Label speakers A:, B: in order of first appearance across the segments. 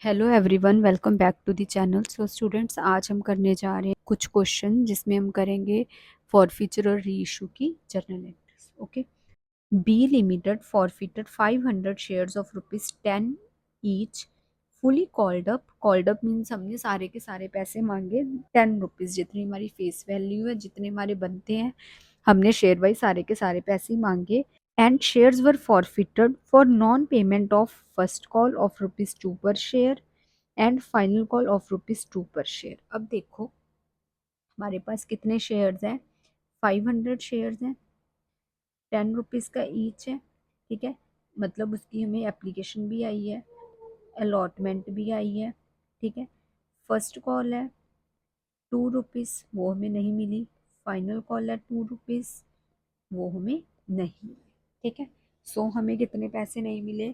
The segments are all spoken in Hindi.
A: Hello everyone, welcome back to the channel. So students, आज हम करने जा रहे हैं कुछ क्वेश्चन जिसमें हम करेंगे फॉरफीचर और री इशू की journal entries. Okay. B limited forfeited 500 shares of ₹10 each, fully called up means हमने सारे के सारे पैसे मांगे ₹10, जितनी हमारी फेस वैल्यू है, जितने हमारे बनते हैं, हमने शेयर वाइज सारे के सारे पैसे मांगे। And shares were forfeited for non-payment of first call of ₹2 per share and final call of ₹2 per share। अब देखो हमारे पास कितने शेयर्स हैं, 500 शेयर्स हैं, ₹10 का ईच है। ठीक है, मतलब उसकी हमें एप्लीकेशन भी आई है, अलॉटमेंट भी आई है। ठीक है, फर्स्ट कॉल है ₹2, वो हमें नहीं मिली। फाइनल कॉल है ₹2, वो हमें नहीं मिली। ठीक है, सो हमें कितने पैसे नहीं मिले,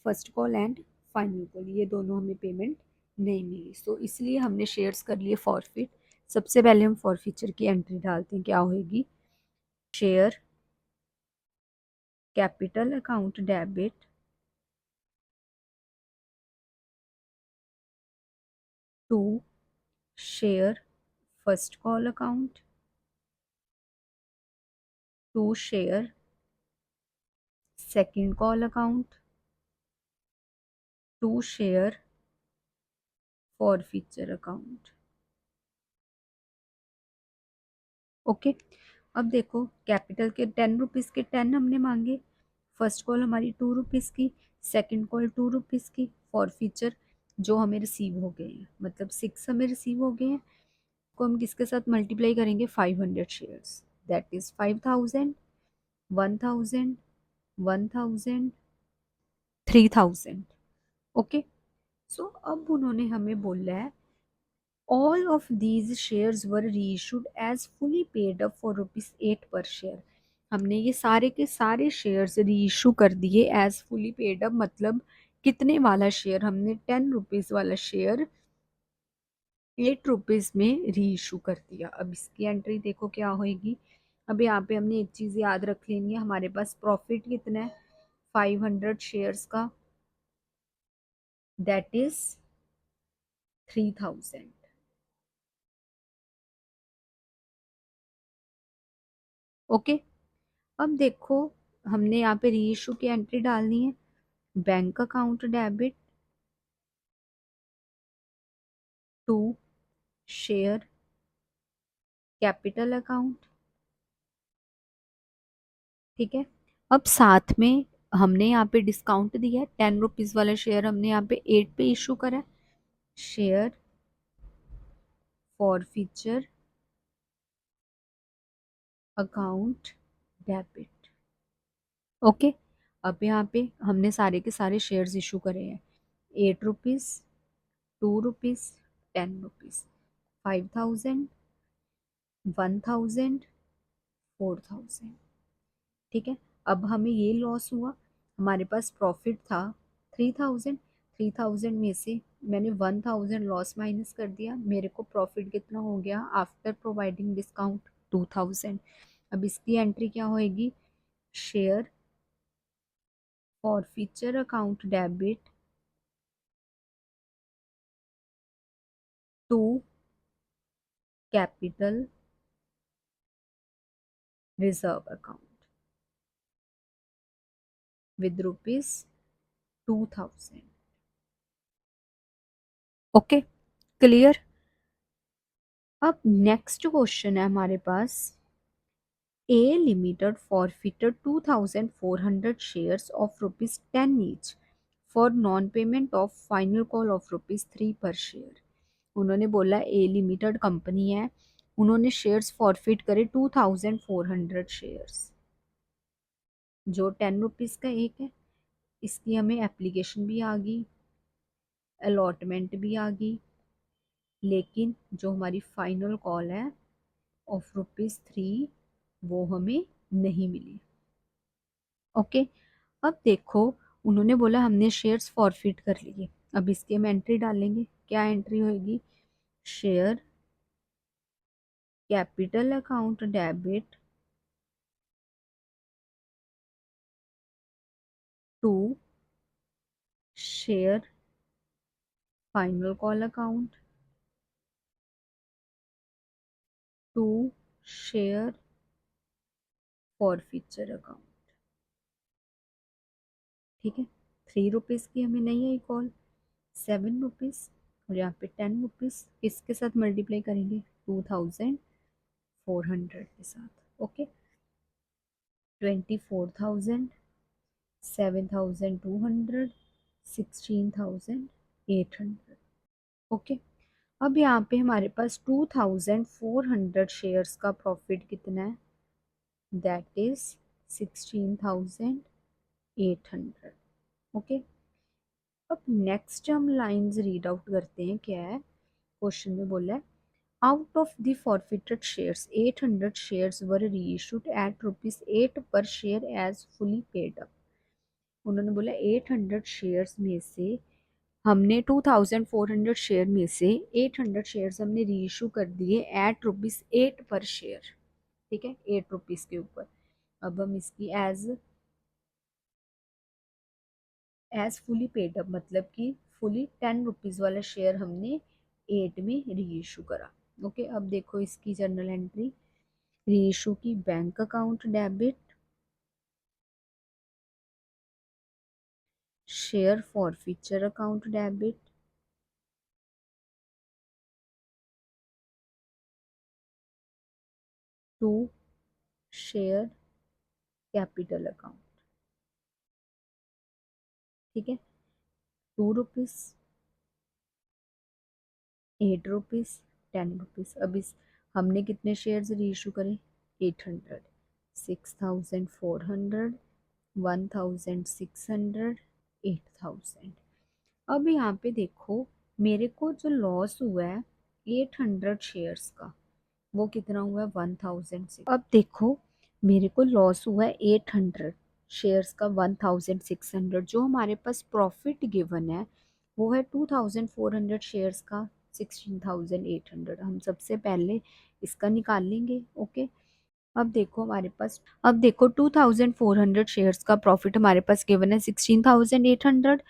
A: first call and final call, ये दोनों हमें पेमेंट नहीं मिली। सो इसलिए हमने शेयर्स कर लिए फॉरफिट। सबसे पहले हम फॉरफीचर की एंट्री डालते हैं, क्या होगी, share capital account debit to share first call account to share second call account to share forfeiture account. Okay, अब देखो कैपिटल के ₹10 के 10 हमने मांगे, फर्स्ट कॉल हमारी ₹2 की, सेकंड कॉल ₹2 की, फॉर फीचर जो हमें रिसीव हो गए हैं, मतलब 6 हमें रिसीव हो गए हैं, को हम किसके साथ मल्टीप्लाई करेंगे, 500 शेयर्स, दैट इज 5000, 1000, 1000, 3000। ओके, सो अब उन्होंने हमें बोला है all of these shares were reissued as fully paid up for ₹8 per share। हमने ये सारे के सारे शेयर्स रीइशू कर दिए एज फुली पेड अप, मतलब कितने वाला शेयर, हमने ₹10 वाला शेयर ₹8 में रीइशू कर दिया। अब इसकी एंट्री देखो क्या होगी। अब यहाँ पे हमने एक चीज़ याद रख लेनी है, हमारे पास प्रॉफिट कितना है 500 शेयर्स का, दैट इज 3000। ओके, अब देखो हमने यहाँ पे री इशू की एंट्री डालनी है, bank account debit to share capital account. ठीक है, अब साथ में हमने यहाँ पे डिस्काउंट दिया है, ₹10 वाला शेयर हमने यहाँ पे 8 पे इशू करा है, share forfeiture account debit. Okay, अब यहाँ पे हमने सारे के सारे शेयर्स इशू करे हैं, ₹8, ₹2, ₹10, 5000, 1000, 4000। ठीक है, अब हमें ये लॉस हुआ, हमारे पास प्रॉफिट था 3000, 3000 में से मैंने 1000 लॉस माइनस कर दिया, मेरे को प्रॉफिट कितना हो गया आफ्टर प्रोवाइडिंग डिस्काउंट 2000। अब इसकी एंट्री क्या होएगी, share forfeiture account debit to capital reserve account with ₹2000। Okay, clear. अब नेक्स्ट क्वेश्चन है हमारे पास, A Limited forfeited 2,400 shares of ₹10 each for non-payment of final call of ₹3 per share। उन्होंने बोला A Limited कंपनी है, उन्होंने शेयर्स फॉरफिट करे 2,400 शेयर्स, जो ₹10 का एक है। इसकी हमें एप्लीकेशन भी आ गई, अलॉटमेंट भी आ गई, लेकिन जो हमारी फाइनल कॉल है ऑफ ₹3 वो हमें नहीं मिली। ओके, अब देखो उन्होंने बोला हमने शेयर्स फॉरफिट कर लिए, अब इसकी हम एंट्री डालेंगे, क्या एंट्री होगी, share capital account debit to share final call account, 2 share forfeiture account. ठीक है, 3 रुपीज़ की हमें नहीं आई कॉल, 7 रुपीज़ और यहाँ पे 10 रुपीज़ किसके साथ मल्टीप्लाई करेंगे, 2400 के साथ। ओके, 24,000, 7,200, 16,800। ओके, अब यहाँ पे हमारे पास 2,400 शेयर्स का प्रॉफिट कितना है, दैट इज 16,800। ओके, अब नेक्स्ट हम लाइंस रीड आउट करते हैं। क्या है, क्वेश्चन में बोला है out of the forfeited shares 800 shares were reissued at ₹8 पर share as fully paid up. उन्होंने बोला 800 शेयर्स में से हमने 2,400 शेयर में से 800 शेयर्स हमने रीइशू कर दिए एट ₹8 पर शेयर। ठीक है, 8 रुपीज़ के ऊपर। अब हम इसकी एज फुली पेड अप मतलब कि फुली 10 रुपीज़ वाला शेयर हमने 8 में रीइशू करा। ओके, अब देखो इसकी जर्नल एंट्री, रीइशू की bank account debit, share forfeiture account debit, to share capital account. ठीक है, 2 रुपीज़, 8 रुपीज़, 10 रुपीज़। अब इस हमने कितने शेयर्स रीइशू करे, 800, 6,400, 1,600, 8,000। अब यहाँ पे देखो मेरे को जो लॉस हुआ है 800 शेयर्स का, वो कितना हुआ है, 1,006। अब देखो मेरे को लॉस हुआ है 800 शेयर्स का, 1,600। जो हमारे पास प्रॉफिट गिवन है वो है 2,400 शेयर्स का, 16,800। हम सबसे पहले इसका निकाल लेंगे। ओके, अब देखो 2,400 शेयर्स का प्रॉफिट हमारे पास गिवन है 16,800।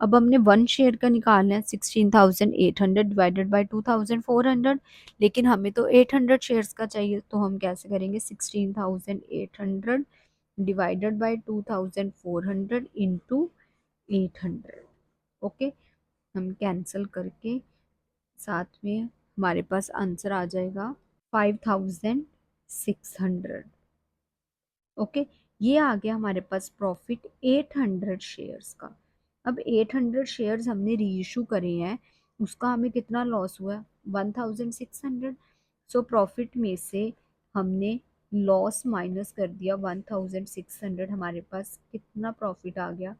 A: अब हमने 1 शेयर का निकालना है, 16,800 डिवाइडेड बाय 2,400, लेकिन हमें तो 800 शेयर्स का चाहिए, तो हम कैसे करेंगे, 16,800 डिवाइडेड बाय 2,400 इंटू 800। ओके, हम कैंसिल करके साथ में हमारे पास आंसर आ जाएगा 5,600। ओके, ये आ गया हमारे पास प्रॉफिट 800 शेयर्स का। अब 800 शेयर्स हमने रीइशू करे हैं, उसका हमें कितना लॉस हुआ है, 1,600। सो प्रॉफिट में से हमने लॉस माइनस कर दिया 1,600, हमारे पास कितना प्रॉफिट आ गया,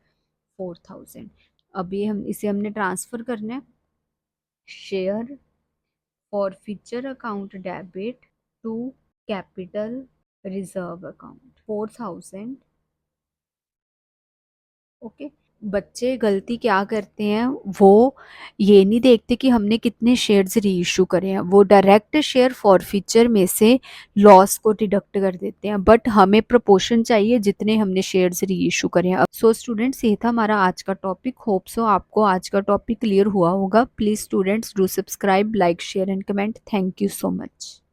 A: 4,000। अभी हम इसे हमने ट्रांसफ़र करना है, share forfeiture account debit to capital reserve account 4,000। Okay, बच्चे गलती क्या करते हैं, वो ये नहीं देखते कि हमने कितने शेयर्स रीइशू करे हैं, वो डायरेक्ट शेयर फॉरफीचर में से लॉस को डिडक्ट कर देते हैं। बट हमें प्रोपोर्शन चाहिए जितने हमने शेयर्स रीइशू करे हैं। सो स्टूडेंट्स, ये था हमारा आज का टॉपिक। होप सो आपको आज का टॉपिक क्लियर हुआ होगा। Please students do subscribe, like, share and comment. Thank you so much.